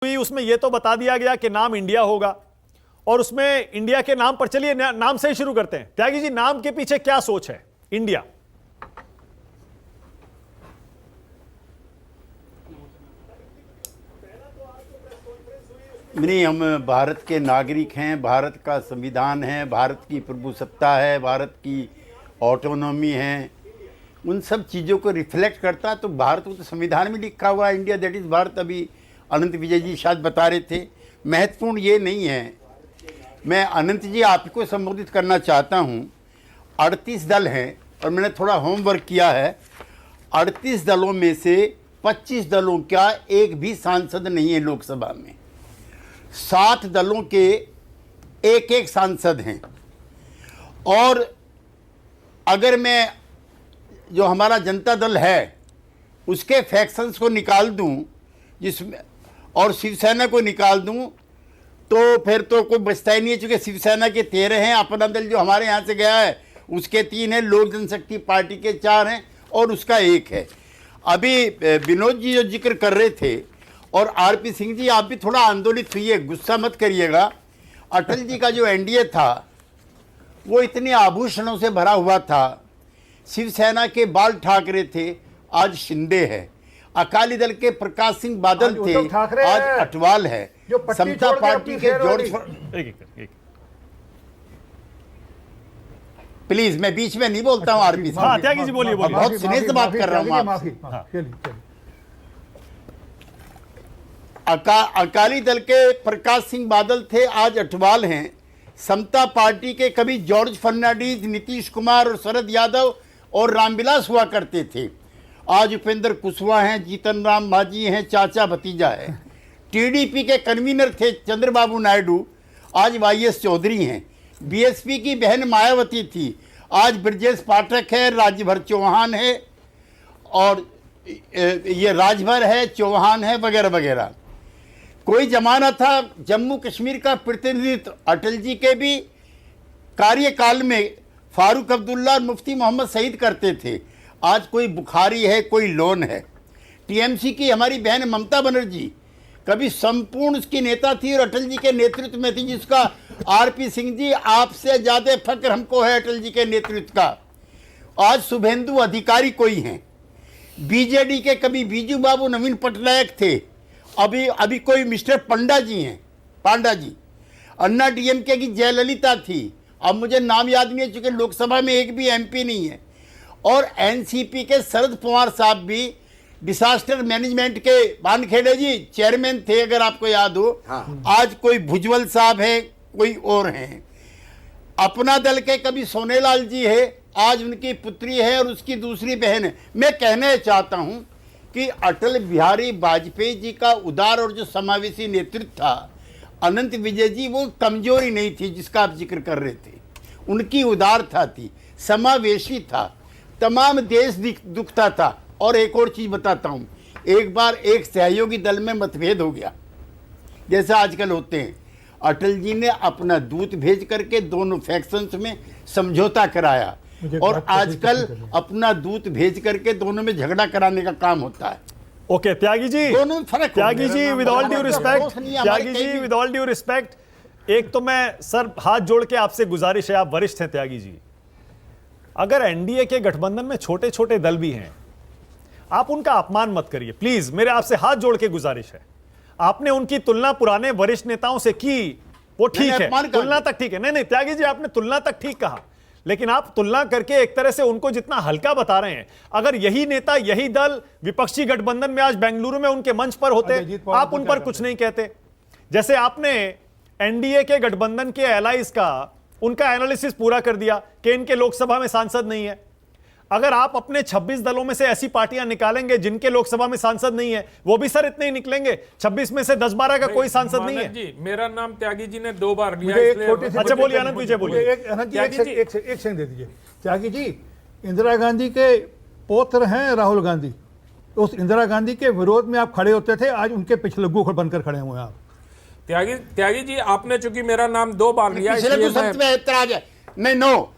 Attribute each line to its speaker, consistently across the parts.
Speaker 1: हुई उसमें यह तो बता दिया गया कि नाम इंडिया होगा और उसमें इंडिया के नाम पर, चलिए नाम से ही शुरू करते हैं। त्यागी जी, नाम के पीछे क्या सोच है? इंडिया
Speaker 2: नहीं, हम भारत के नागरिक हैं, भारत का संविधान है, भारत की प्रभुसत्ता है, भारत की ऑटोनॉमी है, उन सब चीज़ों को रिफ्लेक्ट करता है। तो भारत को तो संविधान में लिखा हुआ है इंडिया दैट इज़ भारत। अभी अनंत विजय जी शायद बता रहे थे। महत्वपूर्ण ये नहीं है। मैं अनंत जी आपको संबोधित करना चाहता हूँ। 38 दल हैं और मैंने थोड़ा होमवर्क किया है। 38 दलों में से 25 दलों का एक भी सांसद नहीं है लोकसभा में। 7 दलों के एक एक सांसद हैं। और अगर मैं जो हमारा जनता दल है उसके फैक्शंस को निकाल दूं, जिसमें और शिवसेना को निकाल दूं, तो फिर तो कोई बचता ही नहीं है। चूँकि शिवसेना के 13 हैं, अपना दल जो हमारे यहाँ से गया है उसके 3 हैं, लोक जनशक्ति पार्टी के 4 हैं और उसका 1 है। अभी विनोद जी जो जिक्र कर रहे थे, और आरपी सिंह जी आप भी थोड़ा आंदोलित हुई है, गुस्सा मत करिएगा। अटल जी का जो एनडीए था वो इतने आभूषणों से भरा हुआ था। शिवसेना के बाल ठाकरे थे, आज शिंदे है। अकाली दल के प्रकाश सिंह बादल थे, आज अटवाल है। समता पार्टी के जॉर्ज, प्लीज मैं बीच में नहीं बोलता हूं। आरपी
Speaker 1: हाँ, त्यागी जी बोलिए,
Speaker 2: बहुत स्नेह से बात कर रहा हूं। अकाली दल के प्रकाश सिंह बादल थे, आज अटवाल हैं। समता पार्टी के कभी जॉर्ज फर्नांडीज, नीतीश कुमार और शरद यादव और रामविलास हुआ करते थे, आज उपेंद्र कुशवाहा हैं, जीतन राम मांझी हैं, चाचा भतीजा है। टीडीपी के कन्वीनर थे चंद्रबाबू नायडू, आज वाईएस चौधरी हैं। बीएसपी की बहन मायावती थी, आज ब्रजेश पाठक है, राजभर चौहान है, और ये राजभर है, चौहान है, वगैरह वगैरह। कोई जमाना था जम्मू कश्मीर का प्रतिनिधित्व अटल जी के भी कार्यकाल में फारूक अब्दुल्ला और मुफ्ती मोहम्मद सईद करते थे, आज कोई बुखारी है, कोई लोन है। टीएमसी की हमारी बहन ममता बनर्जी कभी संपूर्ण उसकी नेता थी और अटल जी के नेतृत्व में थी, जिसका आरपी सिंह जी आपसे ज़्यादा फक्र हमको है अटल जी के नेतृत्व का। आज शुभेंदु अधिकारी कोई हैं। बीजेडी के कभी बीजू बाबू नवीन पटनायक थे, अभी कोई मिस्टर पांडा जी हैं, पांडा जी। अन्ना डीएमके की जयललिता थी, अब मुझे नाम याद नहीं है चूँकि लोकसभा में एक भी एमपी नहीं है। और एनसीपी के शरद पवार साहब भी डिसास्टर मैनेजमेंट के वानखेड़े जी चेयरमैन थे, अगर आपको याद हो। हाँ। आज कोई भुजबल साहब है, कोई और हैं। अपना दल के कभी सोनेलाल जी है, आज उनकी पुत्री है और उसकी दूसरी बहन है। मैं कहना चाहता हूं कि अटल बिहारी वाजपेयी जी का उदार और जो समावेशी नेतृत्व था, अनंत विजय जी वो कमजोरी नहीं थी जिसका आप जिक्र कर रहे थे, उनकी उदारता थी, समावेशी था, तमाम देश दुखता था। और एक और चीज़ बताता हूँ, एक बार एक सहयोगी दल में मतभेद हो गया, जैसे आजकल होते हैं। अटल जी ने अपना दूत भेज करके दोनों फैक्शंस में समझौता कराया, और आजकल अपना दूत भेज करके दोनों में झगड़ा कराने का काम होता है।
Speaker 1: ओके त्यागी जी,
Speaker 2: दोनों फर्क।
Speaker 1: Tyagi ji with all due respect, Tyagi ji with all due respect, एक तो मैं सर हाथ जोड़ के आपसे गुजारिश है, आप वरिष्ठ हैं त्यागी जी, अगर एनडीए के गठबंधन में छोटे छोटे दल भी हैं, आप उनका अपमान मत करिए प्लीज, मेरे आपसे हाथ जोड़ के गुजारिश है। आपने उनकी तुलना पुराने वरिष्ठ नेताओं से की, वो ठीक है, तुलना तक ठीक है। नहीं त्यागी जी, आपने तुलना तक ठीक कहा, लेकिन आप तुलना करके एक तरह से उनको जितना हल्का बता रहे हैं। अगर यही नेता, यही दल विपक्षी गठबंधन में आज बेंगलुरु में उनके मंच पर होते, आप उन पर कुछ नहीं कहते। जैसे आपने एनडीए के गठबंधन के एलाइज का उनका एनालिसिस पूरा कर दिया कि इनके लोकसभा में सांसद नहीं है। अगर आप अपने 26 दलों में से ऐसी पार्टियां निकालेंगे जिनके लोकसभा में सांसद नहीं है, वो भी सर इतने ही निकलेंगे। 26 में से 10-12 का कोई सांसद नहीं है।
Speaker 3: जी, मेरा नाम त्यागी जी ने 2 बार लिया।
Speaker 1: अच्छा बोलिए अनंत विजय, बोलिए।
Speaker 4: एक सेकंड दे दीजिए। त्यागी जी, इंदिरा गांधी के पौत्र हैं राहुल गांधी, उस इंदिरा गांधी के विरोध में आप खड़े होते थे, आज उनके पिछलग्गू बनकर खड़े हुए हैं आप।
Speaker 3: त्यागी जी, आपने चूंकि मेरा नाम 2 बार लिया,
Speaker 2: नहीं, नो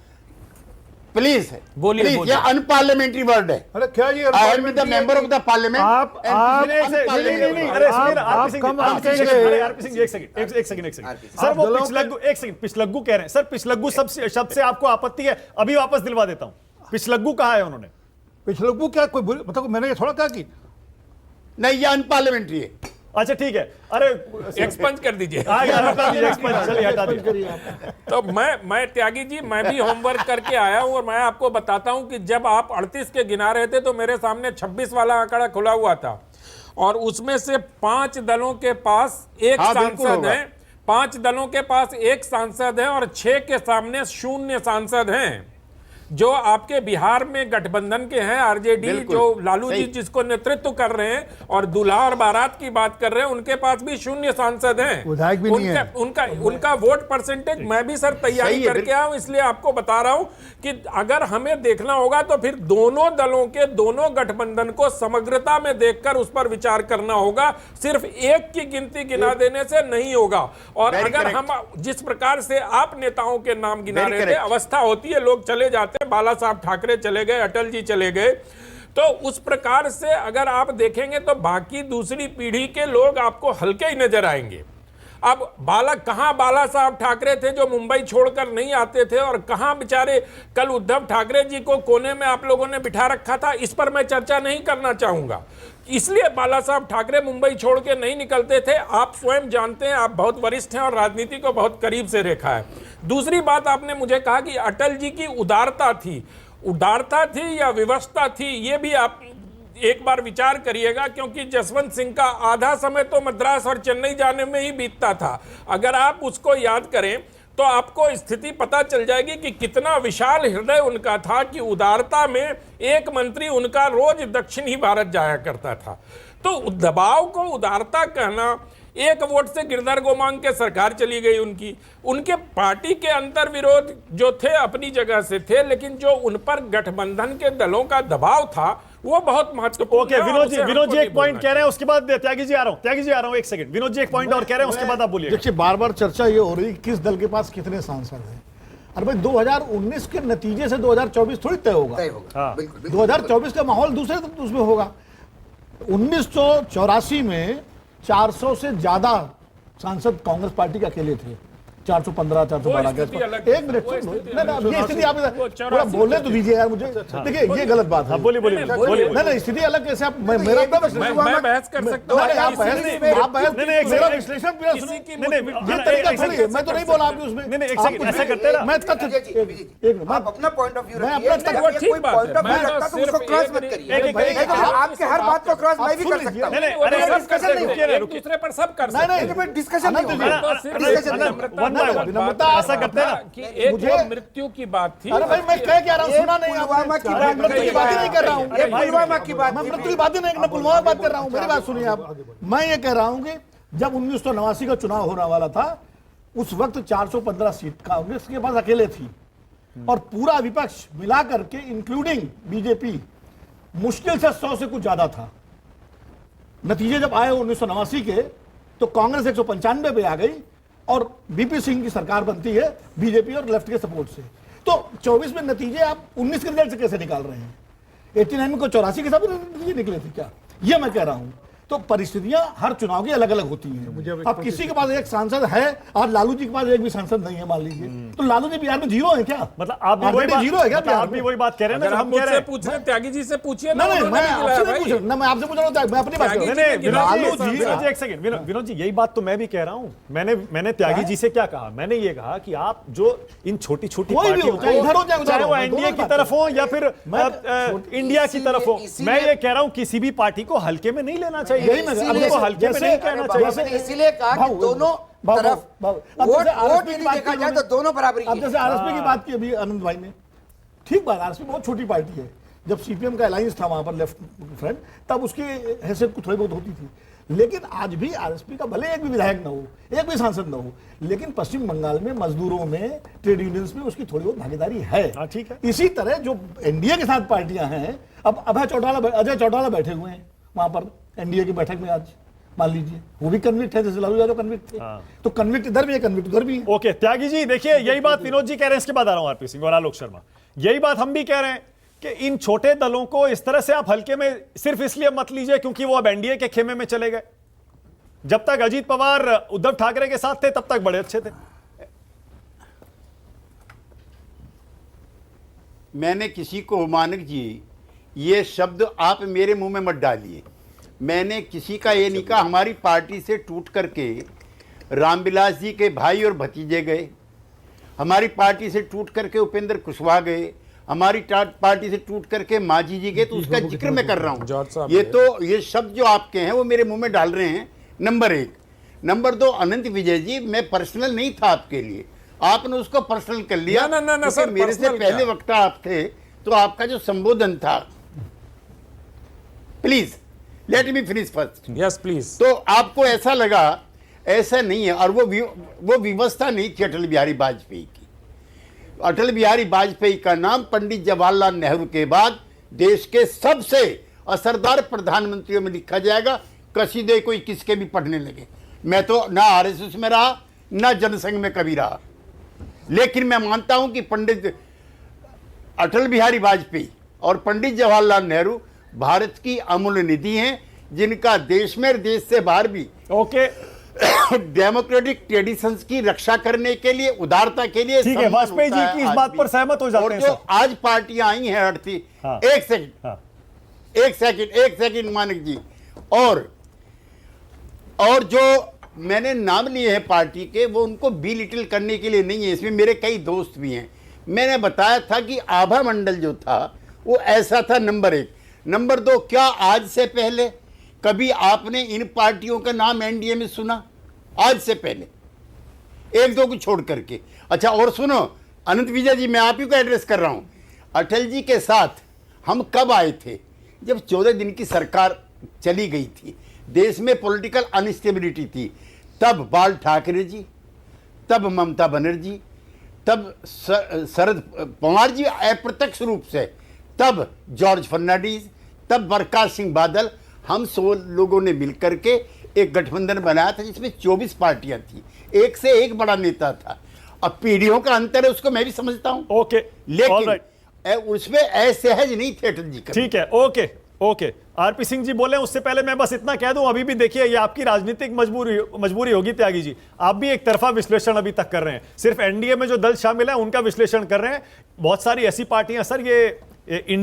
Speaker 2: प्लीज
Speaker 3: बोलिए,
Speaker 2: प्लीज,
Speaker 3: बोलिए।
Speaker 2: ये अनपार्लियामेंट्री वर्ड है।
Speaker 4: अरे क्या ये
Speaker 2: I am the member of the parliament.
Speaker 4: आप-
Speaker 1: नहीं, अरे सुनिए ना,
Speaker 4: आप
Speaker 1: आरपी सिंह
Speaker 4: कम
Speaker 1: जी,
Speaker 4: आंसर
Speaker 1: एक
Speaker 4: के-
Speaker 1: सेकंड, अरे आरपी सिंह जी, एक सेकंड। सर
Speaker 4: आप
Speaker 1: वो
Speaker 4: दलों के-
Speaker 1: पिछलग्गू, एक सेकंड, पिछलग्गू कह रहे हैं सर, पिछलग्गू शब्द से आपको आपत्ति है, अभी वापस दिलवा देता हूं। पिछलग्गू कहा है उन्होंने?
Speaker 4: पिछले क्या कोई मतलब मैंने ये थोड़ा कहा कि
Speaker 2: नहीं, ये अनपार्लियामेंट्री है।
Speaker 1: अच्छा ठीक है, अरे
Speaker 3: एक्सपंज कर दीजिए।
Speaker 1: हाँ यार, हटा दीजिए, एक्सपेंस, चलिए हटा दीजिए।
Speaker 3: तो मैं त्यागी जी, मैं भी होमवर्क करके आया हूं और मैं आपको बताता हूं कि जब आप 38 के गिना रहे थे तो मेरे सामने 26 वाला आंकड़ा खुला हुआ था और उसमें से 5 दलों के पास एक
Speaker 2: हाँ, बिल्कुल
Speaker 3: सांसद
Speaker 2: होगा।
Speaker 3: है, 5 दलों के पास एक सांसद है और 6 के सामने 0 सांसद हैं। जो आपके बिहार में गठबंधन के हैं आरजेडी,
Speaker 2: बिल्कुल,
Speaker 3: जो लालू जी
Speaker 2: सही।
Speaker 3: जिसको नेतृत्व कर रहे हैं और दूल्हा और बारात की बात कर रहे हैं, उनके पास भी 0 सांसद हैं।
Speaker 4: विधायक भी नहीं है।
Speaker 3: उनका वोट परसेंटेज मैं भी सर तैयारी
Speaker 2: सही है,
Speaker 3: करके आया हूं, इसलिए आपको बता रहा हूं कि अगर हमें देखना होगा तो फिर दोनों दलों के दोनों गठबंधन को समग्रता में देखकर उस पर विचार करना होगा, सिर्फ एक की गिनती गिना देने से नहीं होगा। और
Speaker 2: Very
Speaker 3: अगर
Speaker 2: correct.
Speaker 3: हम जिस प्रकार से आप नेताओं के नाम गिना
Speaker 2: Very
Speaker 3: रहे थे,
Speaker 2: correct.
Speaker 3: अवस्था होती है लोग चले जाते हैं, बाला साहब ठाकरे चले गए, अटल जी चले गए, तो उस प्रकार से अगर आप देखेंगे तो बाकी दूसरी पीढ़ी के लोग आपको हल्के ही नजर आएंगे। अब कहां बाला साहब ठाकरे थे जो मुंबई छोड़कर नहीं आते थे, और कहां बेचारे कल उद्धव ठाकरे जी को कोने में आप लोगों ने बिठा रखा था, इस पर मैं चर्चा नहीं करना चाहूंगा। इसलिए बाला साहब ठाकरे मुंबई छोड़ के नहीं निकलते थे। आप स्वयं जानते हैं, आप बहुत वरिष्ठ हैं और राजनीति को बहुत करीब से देखा है। दूसरी बात, आपने मुझे कहा कि अटल जी की उदारता थी या विवशता थी, ये भी आप एक बार विचार करिएगा, क्योंकि जसवंत सिंह का आधा समय तो मद्रास और चेन्नई जाने में ही बीतता था। अगर आप उसको याद करें तो आपको स्थिति पता चल जाएगी कि कितना विशाल हृदय उनका था कि उदारता में एक मंत्री उनका रोज दक्षिणी भारत जाया करता था। तो दबाव को उदारता कहना, एक वोट से गिरधर गोमांग के सरकार चली गई उनके पार्टी के अंतर विरोध जो थे अपनी जगह से थे, लेकिन जो उन पर गठबंधन के दलों का दबाव था वो बहुत महत्वपूर्ण।
Speaker 1: ओके, विनोद जी एक पॉइंट कह रहे हैं, उसके बाद त्यागी जी आ रहा हूं, एक सेकंड। विनोद जी एक पॉइंट और कह रहे हैं, उसके बाद आप बोलिए।
Speaker 5: देखिए, बार बार चर्चा ये हो रही है किस दल के पास कितने सांसद हैं। अरे भाई, 2019 के नतीजे से 2024 थोड़ी तय होगा।
Speaker 1: हाँ।
Speaker 5: 2024 का माहौल दूसरे उसमें होगा। 1984 में 400 से ज्यादा सांसद कांग्रेस पार्टी के अकेले थे, 415 412 के आसपास। एक मिनट सुन लो, नहीं, ये स्थिति आप पूरा बोलने तो दीजिए यार मुझे। देखिए, ये गलत बात है।
Speaker 1: बोलिए।
Speaker 5: नहीं, स्थिति अलग कैसे आप मेरा अपना विश्लेषण हुआ,
Speaker 3: मैं बहस कर सकता हूं।
Speaker 5: आप बहस मेरा विश्लेषण पूरा
Speaker 3: किसी
Speaker 5: सुनिए।
Speaker 3: की
Speaker 5: ये तरीका थोड़ी है, मैं तो नहीं बोला आपने उसमें।
Speaker 1: नहीं, एक सेकंड, ऐसा करते हैं ना।
Speaker 5: मैं
Speaker 6: आप अपना पॉइंट ऑफ व्यू
Speaker 5: मैं
Speaker 6: रखिए।
Speaker 5: अपना
Speaker 6: अगर
Speaker 3: ठीक
Speaker 6: कोई
Speaker 3: बात
Speaker 6: पॉइंट
Speaker 3: है।
Speaker 6: ऑफ व्यू
Speaker 3: मैं
Speaker 6: रखता तो
Speaker 3: सिर्फ
Speaker 6: उसको क्रॉस
Speaker 3: एक
Speaker 6: मत
Speaker 3: मिनट-
Speaker 6: करिए।
Speaker 1: एक- एक-
Speaker 6: आपके हर बात को क्रॉस मैं भी कर सकता हूं।
Speaker 1: नहीं,
Speaker 3: अरे
Speaker 1: अरे,
Speaker 6: डिस्कशन नहीं
Speaker 1: रुकिए,
Speaker 3: एक दूसरे पर सब कर
Speaker 5: नहीं,
Speaker 3: सकते
Speaker 5: नहीं,
Speaker 3: हैं।
Speaker 6: डिस्कशन नहीं
Speaker 5: अनंत
Speaker 6: होगा।
Speaker 5: जी,
Speaker 6: डिस्कशन नहीं
Speaker 1: अनंत,
Speaker 6: होगा।
Speaker 1: One by one.
Speaker 5: विनम्रता,
Speaker 1: ऐसा करते हैं ना
Speaker 3: कि एक
Speaker 5: मुझे-
Speaker 3: तो मृत्यु की बात थी।
Speaker 5: अरे भाई, मैं क्या रहा हूँ, सुना नहीं आपने?
Speaker 6: पुलवामा की बात
Speaker 5: मृत्यु की बात ही नहीं कर रहा हूँ।
Speaker 6: ये पुलवामा की बात
Speaker 5: मैं
Speaker 6: थी।
Speaker 5: मृत्यु की बात ही नहीं, मैं पुलवामा की बात कर रहा हूँ। मेरी बात सुनिए आप। मैं ये कह रहा हूँ कि जब 1989 का चुनाव होने वाला था, उस वक्त 415 सीट कांग्रेस के पास अकेले थी, और पूरा विपक्ष मिला करके इंक्लूडिंग बीजेपी मुश्किल से 100 से कुछ ज्यादा था। नतीजे जब आए 1989 के, तो कांग्रेस 195 पे आ गई और बीपी सिंह की सरकार बनती है बीजेपी और लेफ्ट के सपोर्ट से। तो 24 में नतीजे आप 19 के रिजल्ट से कैसे निकाल रहे हैं? 89 में को 84 के सब नतीजे निकले थे क्या? ये मैं कह रहा हूं। तो परिस्थितियां हर चुनाव की अलग अलग होती हैं। अब किसी के पास एक सांसद है और लालू जी के पास एक भी सांसद नहीं है, मान लीजिए, तो लालू जी बिहार में जीरो है क्या?
Speaker 1: मतलब आप भी वही बात,
Speaker 5: जीरो है क्या
Speaker 1: मतलब
Speaker 5: बिहार
Speaker 1: आप भी
Speaker 5: में?
Speaker 1: वही बात कह रहे हैं ना
Speaker 3: अगर
Speaker 1: जो
Speaker 3: हम
Speaker 1: हम कह रहे
Speaker 3: मुझसे
Speaker 1: हैं।
Speaker 3: पूछ रहे हैं, त्यागी जी से पूछिए ना,
Speaker 5: नहीं,
Speaker 3: उन्होंने
Speaker 5: मैं
Speaker 3: भी
Speaker 5: आपसे
Speaker 3: गिलाया
Speaker 5: नहीं पूछ
Speaker 3: भाई।
Speaker 5: रहा, ना मैं आपसे पूछ रहा हूं, मैं अपनी बात कर रहा हूं।
Speaker 3: त्यागी जी ने गिलाया
Speaker 5: लालू
Speaker 3: भाई।
Speaker 5: जी-
Speaker 1: विनोद जी एक सेकंड, विनोद जी यही बात तो मैं भी कह रहा हूं। मैंने त्यागी जी से क्या कहा? मैंने ये कहा कि आप जो इन छोटी छोटी
Speaker 5: कोई भी हो,
Speaker 1: पार्टियों
Speaker 5: चाहे इधर हो, चाहे
Speaker 1: को,
Speaker 5: उधर
Speaker 1: चाहे
Speaker 5: हो,
Speaker 1: वो
Speaker 5: मैं
Speaker 1: एनडीए
Speaker 5: दोनों
Speaker 1: की
Speaker 5: बात
Speaker 1: तरफ हो या फिर
Speaker 6: छोटी-
Speaker 1: इंडिया की तरफ हो,
Speaker 6: इसीलिए-
Speaker 1: मैं ये कह रहा हूं किसी भी पार्टी को हल्के में नहीं लेना चाहिए।
Speaker 5: यही मैं-
Speaker 6: इसीलिए-
Speaker 1: उनको हल्के में नहीं कहना
Speaker 6: बाबू,
Speaker 1: चाहिए।
Speaker 6: मैंने इसीलिए कहा कि दोनों तरफ
Speaker 5: अब
Speaker 6: वोट
Speaker 5: जैसे आरएसपी
Speaker 6: वोट
Speaker 5: की
Speaker 6: यदि
Speaker 5: बात
Speaker 6: देखा
Speaker 5: की
Speaker 6: जाए तो
Speaker 5: उन्होंने-
Speaker 6: दोनों बराबरी
Speaker 5: अब
Speaker 6: की
Speaker 5: जैसे आरएसपी की बात की अभी आनंद भाई ने, ठीक बात, आरएसपी बहुत छोटी पार्टी है। जब सीपीएम का अलायंस था वहां पर लेफ्ट फ्रंट, तब उसकी हैसियत कुछ थोड़ी बहुत होती थी। लेकिन आज भी आरएसपी का भले एक भी विधायक न हो, एक भी सांसद न हो, लेकिन पश्चिम बंगाल में मजदूरों में, ट्रेड यूनियंस में उसकी थोड़ी बहुत भागीदारी है।
Speaker 1: हाँ, ठीक है।
Speaker 5: इसी तरह जो एनडीए के साथ पार्टियां हैं, अब अजय चौटाला बैठे हुए हैं वहां पर एनडीए की बैठक में आज, मान लीजिए वो भी कन्विक्ट है, जैसे लालू यादव कन्विक्ट थे। तो कन्विक्ट इधर भी है, कन्विक्ट उधर भी है।
Speaker 1: ओके त्यागी जी, देखिए यही बात विनोद जी कह रहे हैं, इसके बाद आ रहा हूं आरपी सिंह और आलोक शर्मा। यही बात हम भी कह रहे हैं कि इन छोटे दलों को इस तरह से आप हल्के में सिर्फ इसलिए मत लीजिए क्योंकि वो अब एनडीए के खेमे में चले गए। जब तक अजीत पवार उद्धव ठाकरे के साथ थे तब तक बड़े अच्छे थे।
Speaker 2: मैंने किसी को, मानक जी ये शब्द आप मेरे मुंह में मत डालिए। मैंने किसी का ये नहीं कहा। हमारी पार्टी से टूट करके रामविलास जी के भाई और भतीजे गए, हमारी पार्टी से टूट करके उपेंद्र कुशवाहा गए, हमारी पार्टी से टूट करके मांझी जी गए, तो उसका जिक्र मैं कर रहा हूं। ये शब्द जो आपके हैं वो मेरे मुंह में डाल रहे हैं, नंबर 1। नंबर 2, अनंत विजय जी, मैं पर्सनल नहीं था आपके लिए, आपने उसको पर्सनल कर लिया।
Speaker 3: ना सर,
Speaker 2: मेरे से पहले वक्ता आप थे, तो आपका जो संबोधन था, please let me finish first.
Speaker 3: Yes please.
Speaker 2: तो आपको ऐसा लगा, ऐसा नहीं है। और वो व्यवस्था नहीं थी अटल बिहारी वाजपेयी की। अटल बिहारी वाजपेयी का नाम पंडित जवाहरलाल नेहरू के बाद देश के सबसे असरदार प्रधानमंत्रियों में लिखा जाएगा। कसीदे कोई किसके भी पढ़ने लगे। मैं तो ना आरएसएस में रहा, ना जनसंघ में कभी रहा, लेकिन मैं मानता हूं कि पंडित अटल बिहारी वाजपेयी और पंडित जवाहरलाल नेहरू भारत की अमूल्य निधि हैं, जिनका देश में और देश से बाहर भी
Speaker 1: ओके
Speaker 2: डेमोक्रेटिक ट्रेडिशंस की रक्षा करने के लिए, उदारता के लिए
Speaker 1: ठीक है, वाजपेयी जी की इस बात पर सहमत हो जाते
Speaker 2: और
Speaker 1: हैं
Speaker 2: जो
Speaker 1: सर।
Speaker 2: आज पार्टियां आई हैं हटती,
Speaker 1: हाँ।
Speaker 2: एक सेकंड मानिक जी, और जो मैंने नाम लिए हैं पार्टी के, वो उनको बी लिटिल करने के लिए नहीं है। इसमें मेरे कई दोस्त भी हैं। मैंने बताया था कि आभा मंडल जो था वो ऐसा था, नंबर 1। नंबर 2, क्या आज से पहले कभी आपने इन पार्टियों का नाम एनडीए में सुना? आज से पहले, 1-2 को छोड़ करके। अच्छा, और सुनो अनंत विजय जी, मैं आप ही को एड्रेस कर रहा हूं। अटल जी के साथ हम कब आए थे? जब 14 दिन की सरकार चली गई थी, देश में पॉलिटिकल अनस्टेबिलिटी थी। तब बाल ठाकरे जी, तब ममता बनर्जी, तब शरद पवार जी अप्रत्यक्ष रूप से, तब जॉर्ज फर्नांडीज, तब प्रकाश सिंह बादल, हम 100 लोगों ने मिलकर के एक गठबंधन बनाया था जिसमें 24 पार्टियां थी, एक से एक बड़ा नेता था। अब पीढ़ियों का अंतर है, उसको मैं भी समझता हूं।
Speaker 1: ओके,
Speaker 2: लेकिन उसमें असहज नहीं थे अटल जी।
Speaker 1: ठीक है, ओके आरपी सिंह जी बोले, उससे पहले मैं बस इतना कह दूं, अभी भी देखिए ये आपकी राजनीतिक मजबूरी होगी त्यागी जी। आप भी एक तरफा विश्लेषण अभी तक कर रहे हैं, सिर्फ एनडीए में जो दल शामिल है उनका विश्लेषण कर रहे हैं। बहुत सारी ऐसी पार्टियां सर, ये